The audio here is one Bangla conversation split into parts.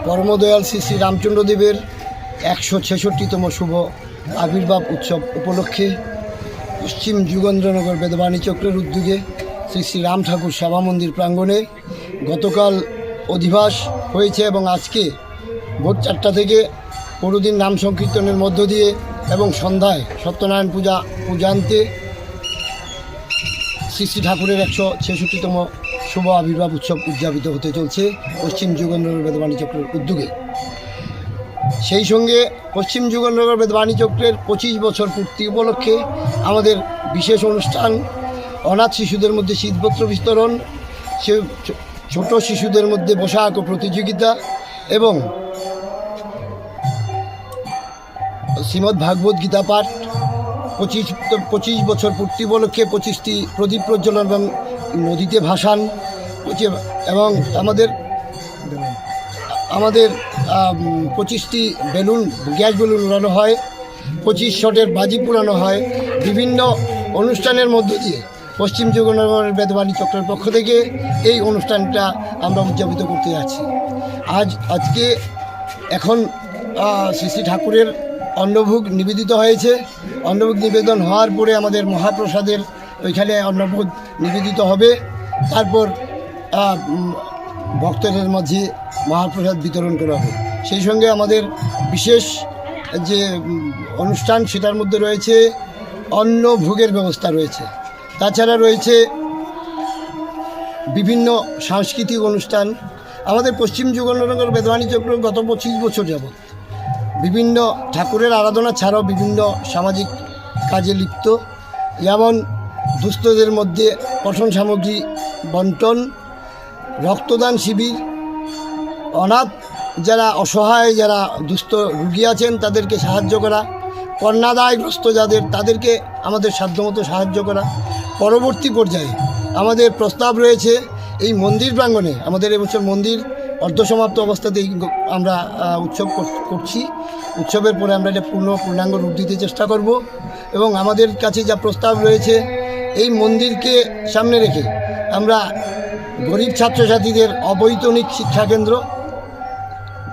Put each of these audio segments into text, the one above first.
পরমদয়াল শ্রী শ্রী রামচন্দ্রদেবের 166তম শুভ আবির্ভাব উৎসব উপলক্ষে পশ্চিম যুগেন্দ্রনগর বেদবাণী চক্রের উদ্যোগে শ্রী শ্রী রাম ঠাকুর সেবা মন্দির প্রাঙ্গণে গতকাল অধিবাস হয়েছে এবং আজকে ভোর 4টা থেকে পুরোদিন নাম সংকীর্তনের মধ্য দিয়ে এবং সন্ধ্যায় সত্যনারায়ণ পূজান্তে শ্রী শ্রী ঠাকুরের 166তম শুভ আবির্ভাব উৎসব উদযাপিত হতে চলছে পশ্চিম যুগেন্দ্রনগর বেদবাণী চক্রের উদ্যোগে। সেই সঙ্গে পশ্চিম যুগেন্দ্রনগর বেদবাণী চক্রের 25 বছর পূর্তি উপলক্ষে আমাদের বিশেষ অনুষ্ঠান অনাথ শিশুদের মধ্যে শীতবস্ত্র বিতরণ, সে ছোট শিশুদের মধ্যে বসা আঁকো প্রতিযোগিতা এবং শ্রীমদ্ ভাগবত গীতা পাঠ 25 বছর পূর্তি উপলক্ষে 25টি প্রদীপ প্রজ্বলন এবং নদীতে ভাসান এবং আমাদের 25টি গ্যাস বেলুন উড়ানো হয়, 25 শটের বাজি পুরানো হয়। বিভিন্ন অনুষ্ঠানের মধ্য দিয়ে পশ্চিম যুগেন্দ্রনগরের বেদবাণী চক্রের পক্ষ থেকে এই অনুষ্ঠানটা আমরা উদযাপিত করতে যাচ্ছি। আজকে এখন শ্রী শ্রী ঠাকুরের অন্নভোগ নিবেদিত হয়েছে। অন্নভোগ নিবেদন হওয়ার পরে আমাদের মহাপ্রসাদের ওইখানে অন্নভোগ নিবেদিত হবে। তারপর ভক্তদের মাঝে মহাপ্রসাদ বিতরণ করা হবে। সেই সঙ্গে আমাদের বিশেষ যে অনুষ্ঠান সেটার মধ্যে রয়েছে অন্নভোগের ব্যবস্থা রয়েছে। তাছাড়া রয়েছে বিভিন্ন সাংস্কৃতিক অনুষ্ঠান। আমাদের পশ্চিম যুগেন্দ্রনগর বেদবাণী চক্র গত 25 বছর যাবৎ বিভিন্ন ঠাকুরের আরাধনা ছাড়াও বিভিন্ন সামাজিক কাজে লিপ্ত, যেমন দুস্থদের মধ্যে পঠন সামগ্রী বন্টন, রক্তদান শিবির, অনাথ যারা অসহায় যারা দুস্থ রোগী আছেন তাদেরকে সাহায্য করা, কন্যাদায়গ্রস্ত তাদেরকে আমাদের সাধ্যমতো সাহায্য করা। পরবর্তী পর্যায়ে আমাদের প্রস্তাব রয়েছে এই মন্দির প্রাঙ্গণে আমাদের এবছর মন্দির অর্ধসমাপ্ত অবস্থাতেই আমরা উৎসব করছি। উৎসবের পরে আমরা এটা পূর্ণাঙ্গ রূপ দিতে চেষ্টা করব এবং আমাদের কাছে যা প্রস্তাব রয়েছে এই মন্দিরকে সামনে রেখে আমরা গরিব ছাত্রছাত্রীদের অবৈতনিক শিক্ষাকেন্দ্র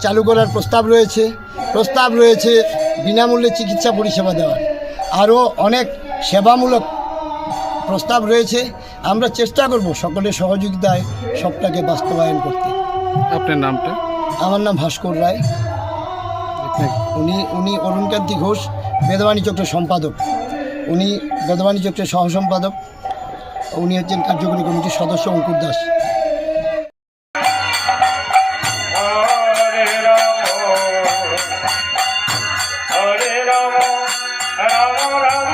চালু করার প্রস্তাব রয়েছে বিনামূল্যে চিকিৎসা পরিষেবা দেওয়ার, আরও অনেক সেবামূলক প্রস্তাব রয়েছে। আমরা চেষ্টা করব সকলের সহযোগিতায় সবটাকে বাস্তবায়ন করতে। আপনার নামটা? আমার নাম ভাস্কর রায়। উনি অরুণকান্তি ঘোষ বেদবাণী চক্রের সম্পাদক, উনি বেদবাণী চক্রের সহসম্পাদক, উনি হচ্ছেন কার্যকরী কমিটির সদস্য অঙ্কুর Das. Hare Rama, Rama Rama